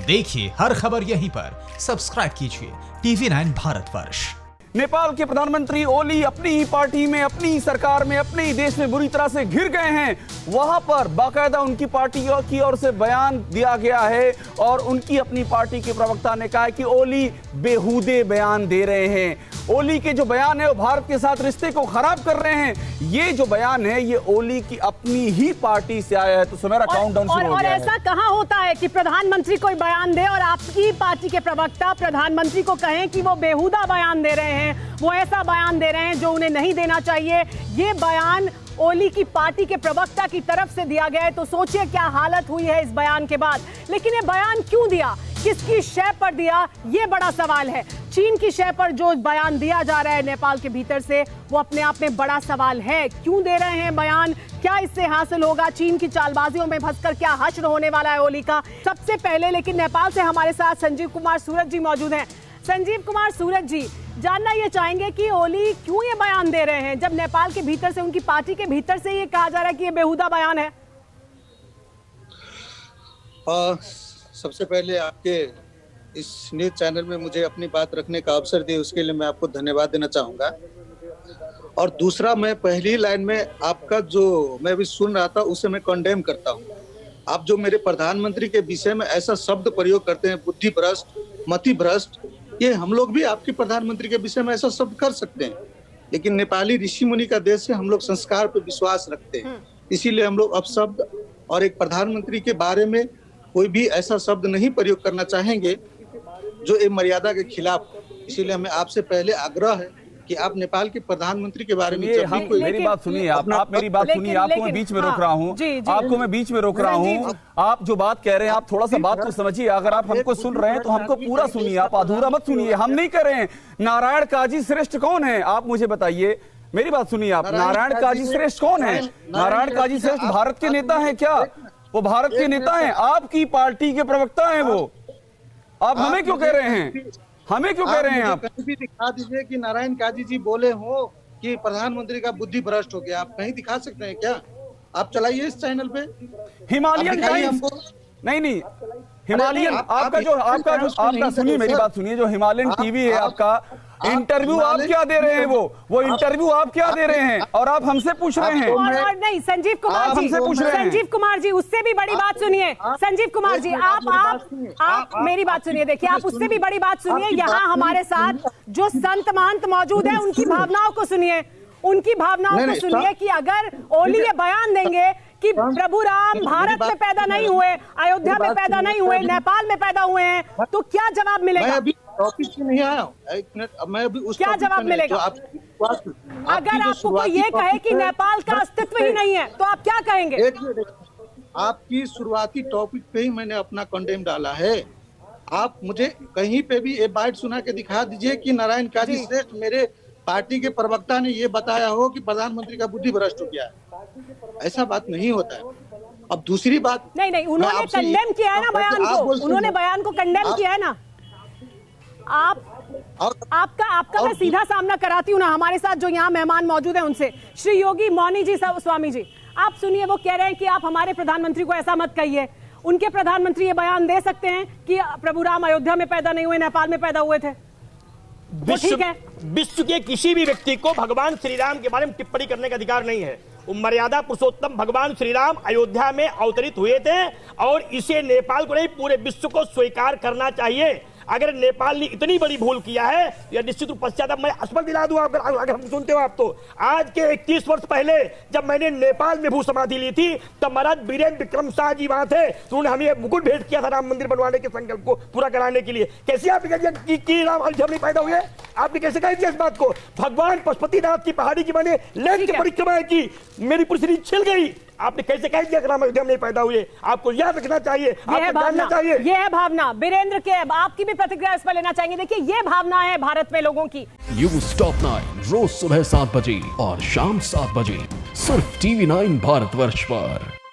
देखिए हर खबर यहीं पर, सब्सक्राइब कीजिए TV9 भारतवर्ष। नेपाल के प्रधानमंत्री ओली अपनी ही पार्टी में, अपनी ही सरकार में, अपने ही देश में बुरी तरह से घिर गए हैं। वहां पर बाकायदा उनकी पार्टी की ओर से बयान दिया गया है और उनकी अपनी पार्टी के प्रवक्ता ने कहा है कि ओली बेहूदे बयान दे रहे हैं। ओली के जो बयान है वो भारत के साथ रिश्ते को खराब कर रहे हैं। ये जो बयान है ये ओली की अपनी ही पार्टी से आया है। तो सुमेरा काउंटडाउन शुरू हो और गया है। ऐसा कहाँ होता है कि प्रधानमंत्री कोई बयान दे और आपकी पार्टी के प्रवक्ता प्रधानमंत्री को कहें कि वो बेहुदा बयान दे रहे हैं, वो ऐसा बयान दे रहे हैं जो उन्हें नहीं देना चाहिए। ये बयान ओली की पार्टी के प्रवक्ता की तरफ से दिया गया है। तो सोचिए क्या हालत हुई है इस बयान के बाद। लेकिन ये बयान क्यों दिया, किसकी शय पर दिया, ये बड़ा सवाल है। चीन की शय पर जो बयान दिया जा रहा है नेपाल के भीतर से, वो अपने आप में बड़ा सवाल है। क्यों दे रहे हैं बयान, क्या इससे हासिल होगा, चीन की चालबाजियों में फंसकर क्या हश्र होने वाला है ओली का। सबसे पहले लेकिन नेपाल से हमारे साथ संजीव कुमार सूरज जी मौजूद हैं। संजीव कुमार सूरज जी, जानना ये चाहेंगे कि ओली क्यों ये बयान दे रहे हैं जब नेपाल के भीतर से, उनकी पार्टी के भीतर से ये कहा जा रहा है कि ये बेहुदा बयान है। सबसे पहले आपके इस न्यूज चैनल में मुझे अपनी बात रखने का अवसर दिया, उसके लिए मैं आपको धन्यवाद देना चाहूँगा। और दूसरा, मैं पहली लाइन में आपका जो मैं अभी सुन रहा था उसे मैं कंडेम करता हूँ। आप जो मेरे प्रधानमंत्री के विषय में ऐसा शब्द प्रयोग करते हैं, बुद्धि भ्रष्ट, मति भ्रष्ट, ये हम लोग भी आपके प्रधानमंत्री के विषय में ऐसा शब्द कर सकते हैं। लेकिन नेपाली ऋषि मुनि का देश है, हम लोग संस्कार पर विश्वास रखते हैं, इसीलिए हम लोग अपशब्द और एक प्रधानमंत्री के बारे में कोई भी ऐसा शब्द नहीं प्रयोग करना चाहेंगे जो ये मर्यादा के खिलाफ। इसीलिए हमें आपसे पहले आग्रह है कि आप नेपाल के प्रधानमंत्री के बारे में मेरी बात सुनिए, आप मेरी बात सुनिए। आपको मैं बीच में रोक रहा हूँ, आपको मैं बीच में रोक रहा हूँ। आप जो बात कह रहे हैं, आप थोड़ा सा बात को समझिए। अगर आप हमको सुन रहे हैं तो हमको पूरा सुनिए, आप अधूरा मत सुनिए। हम नहीं कह रहे हैं नारायण काजी श्रेष्ठ कौन है, आप मुझे बताइए। मेरी बात सुनिए आप, नारायण काजी श्रेष्ठ कौन है? नारायण काजी श्रेष्ठ भारत के नेता है क्या? वो भारत के नेता हैं, आपकी पार्टी के प्रवक्ता हैं वो। आप हमें क्यों कह रहे हैं, हमें क्यों कह रहे हैं? आप कहीं भी दिखा दीजिए कि नारायण काजी जी बोले हो कि प्रधानमंत्री का बुद्धि भ्रष्ट हो गया। आप कहीं दिखा सकते हैं क्या? आप चलाइए इस चैनल पे हिमालयन टाइम्स। नहीं, हिमालयन आपका सुनिए, मेरी बात सुनिए। जो हिमालयन टीवी है आपका, इंटरव्यू आप क्या दे रहे हैं? वो इंटरव्यू आप क्या दे रहे हैं और आप हमसे पूछ रहे हैं? और नहीं, संजीव कुमार जी, संजीव कुमार जी, उससे भी बड़ी बात सुनिए। संजीव कुमार जी, आप मेरी बात सुनिए। देखिए, आप उससे भी बड़ी बात सुनिए। यहाँ हमारे साथ जो संत महंत मौजूद है, उनकी भावनाओं को सुनिए, उनकी भावनाओं को सुनिए कि अगर ओली ये बयान देंगे कि प्रभु राम भारत में पैदा नहीं हुए, अयोध्या में पैदा नहीं हुए, नेपाल में पैदा हुए हैं, तो क्या जवाब मिलेगा? मैं अभी टॉपिक से नहीं आया हूँ, एक मिनट, मैं अभी उस क्या जवाब मिलेगा? अगर आपको कोई ये कहे कि नेपाल का अस्तित्व ही नहीं है तो आप क्या कहेंगे? एक मिनट, आपकी शुरुआती टॉपिक पे ही मैंने अपना कंडेम डाला है। आप मुझे कहीं पे भी ये बाइट सुना के दिखा दीजिए कि नारायण काजी श्रेष्ठ मेरे पार्टी के प्रवक्ता ने ये बताया हो कि प्रधानमंत्री का बुद्धि भ्रष्ट हो गया है। ऐसा बात नहीं होता है। अब दूसरी बात, नहीं, उन्होंने कंडेम किया है ना बयान को, उन्होंने बयान को कंडेम किया है ना। आपका मैं सीधा सामना कराती हूँ ना, हमारे साथ जो यहाँ मेहमान मौजूद है उनसे। श्री योगी मौनी जी स्वामी जी, आप सुनिए, वो कह रहे हैं कि आप हमारे प्रधानमंत्री को ऐसा मत कहिए। उनके प्रधानमंत्री ये बयान दे सकते हैं कि प्रभु राम अयोध्या में पैदा नहीं हुए, नेपाल में पैदा हुए थे? विश्व के किसी भी व्यक्ति को भगवान श्री राम के बारे में टिप्पणी करने का अधिकार नहीं है। मर्यादा पुरुषोत्तम भगवान श्री राम अयोध्या में अवतरित हुए थे और इसे नेपाल को नहीं पूरे विश्व को स्वीकार करना चाहिए। अगर नेपाल ने इतनी बड़ी भूल किया है या निश्चित रूप पश्चात, मैं स्मरण दिला दूं अगर हम सुनते हो आप, तो आज के 21 वर्ष पहले जब मैंने नेपाल में भू समाधि ली थी तब महाराज वीरेंद्र विक्रम शाह जी वहां थे, तो उन्होंने हमें मुकुट भेंट किया था राम मंदिर बनवाने के संकल्प को पूरा कराने के लिए। कैसे आपने कह दिया कि राम अयोध्या में पैदा हुए? आपने कैसे कह दिया इस बात को? भगवान पशुपतिनाथ की पहाड़ी की मैंने लैंड की परिक्रमा की, मेरी पुरस्री छिल गई, आपने कैसे कह दिया कि राम अयोध्या में नहीं पैदा हुए? आपको याद रखना चाहिए, आपको जानना चाहिए। ये है भावना। वीरेंद्र के आपकी भी प्रतिक्रिया इस पर लेना चाहेंगे। देखिए, ये भावना है भारत में लोगों की। न्यूज़ टॉप 9 रोज सुबह 7 बजे और शाम 7 बजे सिर्फ TV9 भारतवर्ष पर।